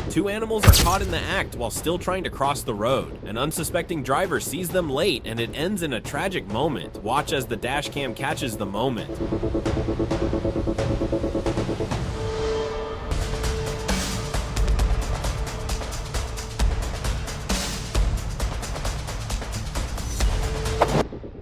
Two animals are caught in the act while still trying to cross the road. An unsuspecting driver sees them late and it ends in a tragic moment. Watch as the dashcam catches the moment.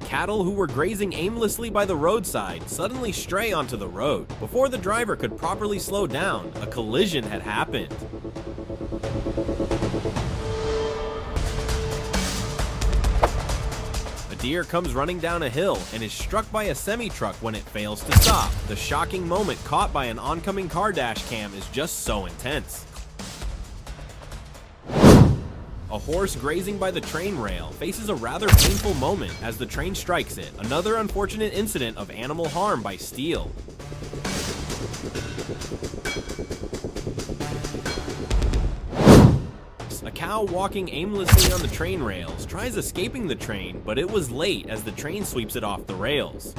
Cattle who were grazing aimlessly by the roadside suddenly stray onto the road. Before the driver could properly slow down, a collision had happened. A deer comes running down a hill and is struck by a semi-truck when it fails to stop. The shocking moment caught by an oncoming car dash cam is just so intense. A horse grazing by the train rail faces a rather painful moment as the train strikes it. Another unfortunate incident of animal harm by steel. A cow walking aimlessly on the train rails tries escaping the train, but it was late as the train sweeps it off the rails.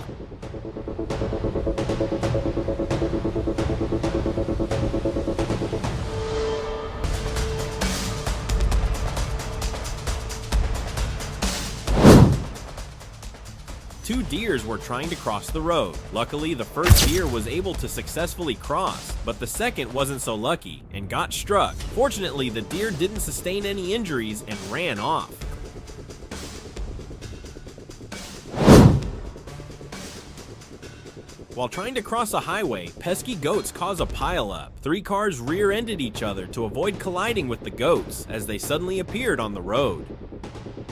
Two deers were trying to cross the road. Luckily, the first deer was able to successfully cross, but the second wasn't so lucky and got struck. Fortunately, the deer didn't sustain any injuries and ran off. While trying to cross a highway, pesky goats cause a pileup. Three cars rear-ended each other to avoid colliding with the goats as they suddenly appeared on the road.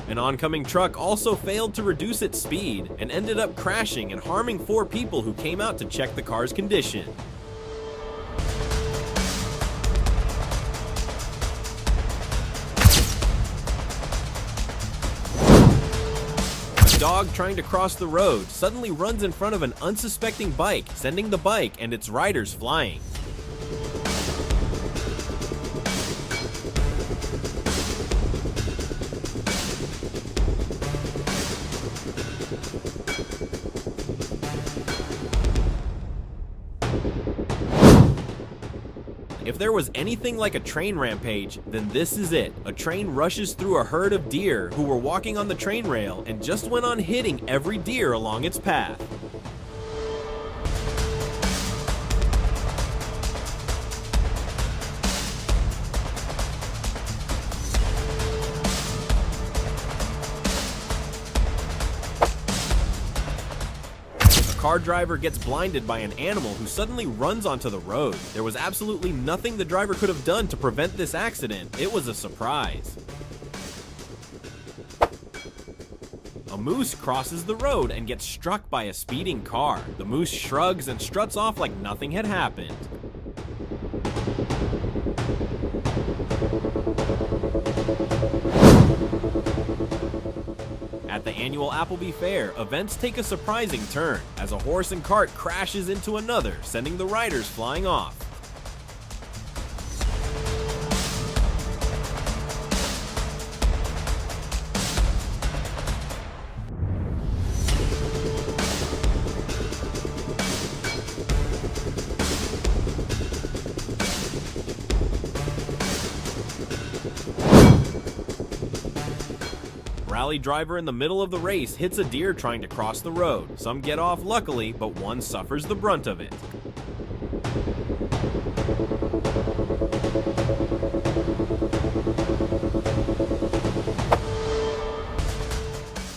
An oncoming truck also failed to reduce its speed and ended up crashing and harming 4 people who came out to check the car's condition. A dog trying to cross the road suddenly runs in front of an unsuspecting bike, sending the bike and its riders flying. If there was anything like a train rampage, then this is it. A train rushes through a herd of deer who were walking on the train rail and just went on hitting every deer along its path. Car driver gets blinded by an animal who suddenly runs onto the road. There was absolutely nothing the driver could have done to prevent this accident. It was a surprise. A moose crosses the road and gets struck by a speeding car. The moose shrugs and struts off like nothing had happened. At the annual Appleby Fair, events take a surprising turn as a horse and cart crashes into another, sending the riders flying off. Rally driver in the middle of the race hits a deer trying to cross the road. Some get off luckily, but one suffers the brunt of it.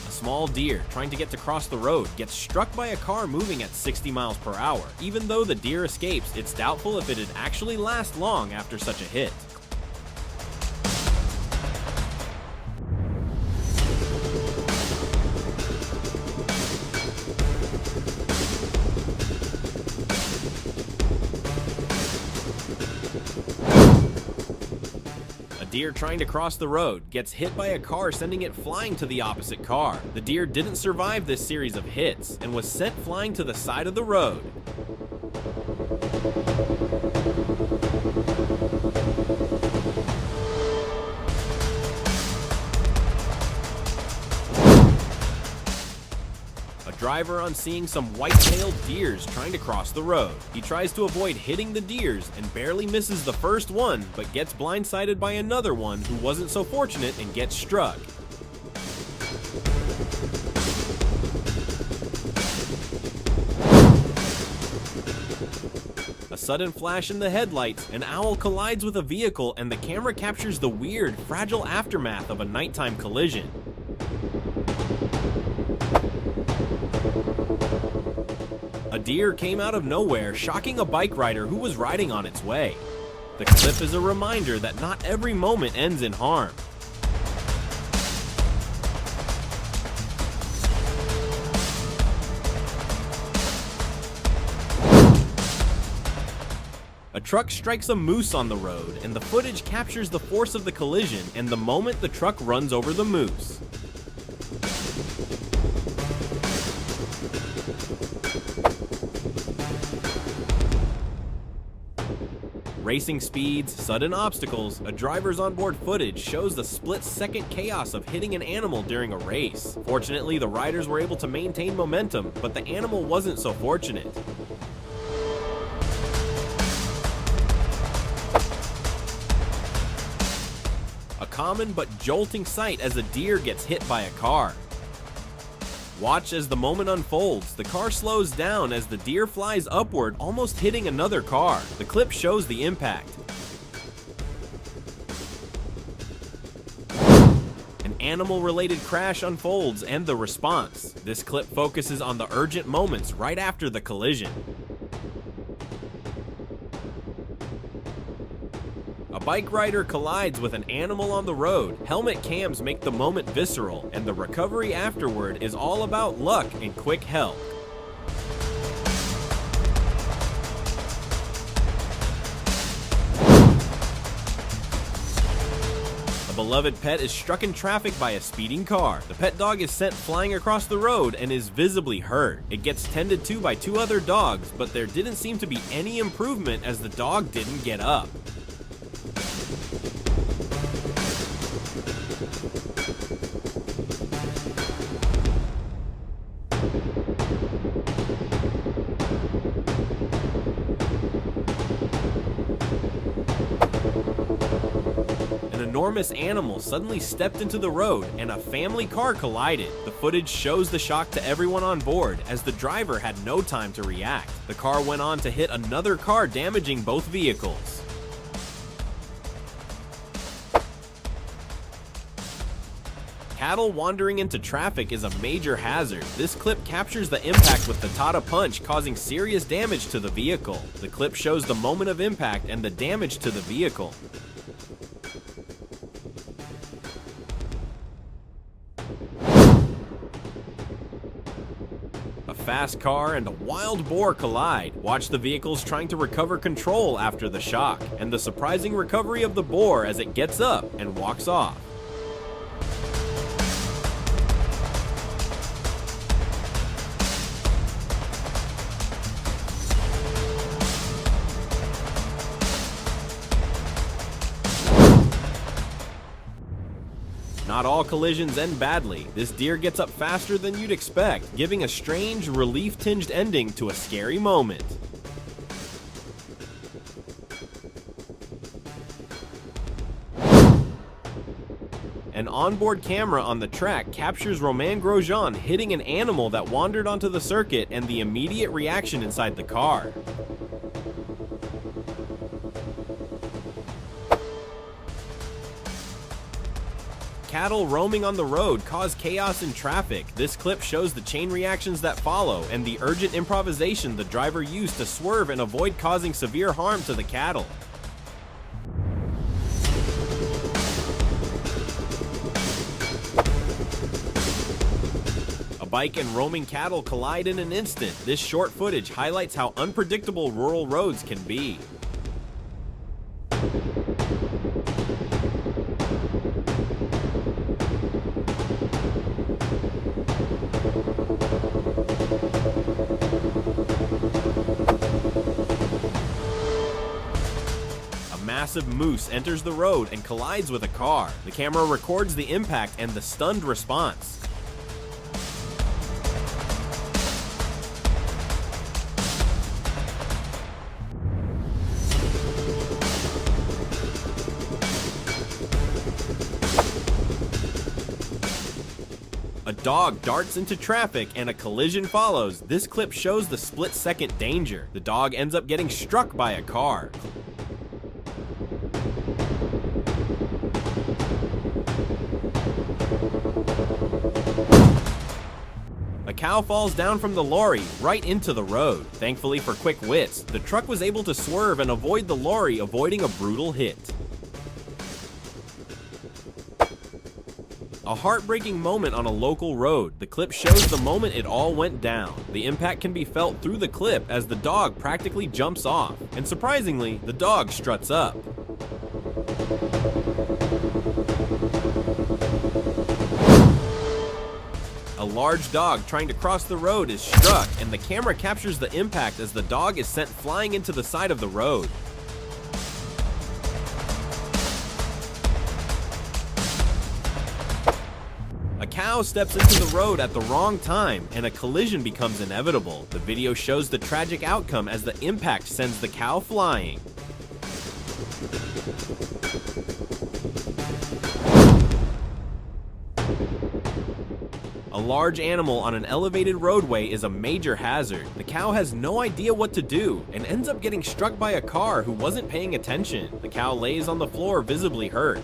A small deer trying to get to cross the road gets struck by a car moving at 60 miles per hour. Even though the deer escapes, it's doubtful if it'd actually last long after such a hit. Deer trying to cross the road gets hit by a car, sending it flying to the opposite car. The deer didn't survive this series of hits and was sent flying to the side of the road. driver on seeing some white-tailed deers trying to cross the road. He tries to avoid hitting the deers and barely misses the first one, but gets blindsided by another one who wasn't so fortunate and gets struck. A sudden flash in the headlights, an owl collides with a vehicle, and the camera captures the weird, fragile aftermath of a nighttime collision. A deer came out of nowhere, shocking a bike rider who was riding on its way. The clip is a reminder that not every moment ends in harm. A truck strikes a moose on the road, and the footage captures the force of the collision and the moment the truck runs over the moose. Racing speeds, sudden obstacles, a driver's onboard footage shows the split-second chaos of hitting an animal during a race. Fortunately, the riders were able to maintain momentum, but the animal wasn't so fortunate. A common but jolting sight as a deer gets hit by a car. Watch as the moment unfolds. The car slows down as the deer flies upward, almost hitting another car. The clip shows the impact. An animal-related crash unfolds and the response. This clip focuses on the urgent moments right after the collision. A bike rider collides with an animal on the road. Helmet cams make the moment visceral, and the recovery afterward is all about luck and quick help. A beloved pet is struck in traffic by a speeding car. The pet dog is sent flying across the road and is visibly hurt. It gets tended to by two other dogs, but there didn't seem to be any improvement as the dog didn't get up. An enormous animal suddenly stepped into the road and a family car collided. The footage shows the shock to everyone on board as the driver had no time to react. The car went on to hit another car, damaging both vehicles. Cattle wandering into traffic is a major hazard. This clip captures the impact with the Tata punch, causing serious damage to the vehicle. The clip shows the moment of impact and the damage to the vehicle. A fast car and a wild boar collide. Watch the vehicles trying to recover control after the shock, and the surprising recovery of the boar as it gets up and walks off. Not all collisions end badly. This deer gets up faster than you'd expect, giving a strange, relief-tinged ending to a scary moment. An onboard camera on the track captures Romain Grosjean hitting an animal that wandered onto the circuit and the immediate reaction inside the car. Cattle roaming on the road cause chaos in traffic. This clip shows the chain reactions that follow and the urgent improvisation the driver used to swerve and avoid causing severe harm to the cattle. A bike and roaming cattle collide in an instant. This short footage highlights how unpredictable rural roads can be. A massive moose enters the road and collides with a car. The camera records the impact and the stunned response. dog darts into traffic and a collision follows. This clip shows the split-second danger. The dog ends up getting struck by a car. A cow falls down from the lorry right into the road. Thankfully for quick wits, the truck was able to swerve and avoid the lorry, avoiding a brutal hit. A heartbreaking moment on a local road. The clip shows the moment it all went down. The impact can be felt through the clip as the dog practically jumps off. And surprisingly, the dog struts up. A large dog trying to cross the road is struck, and the camera captures the impact as the dog is sent flying into the side of the road. A cow steps into the road at the wrong time, and a collision becomes inevitable. The video shows the tragic outcome as the impact sends the cow flying. A large animal on an elevated roadway is a major hazard. The cow has no idea what to do and ends up getting struck by a car who wasn't paying attention. The cow lays on the floor visibly hurt.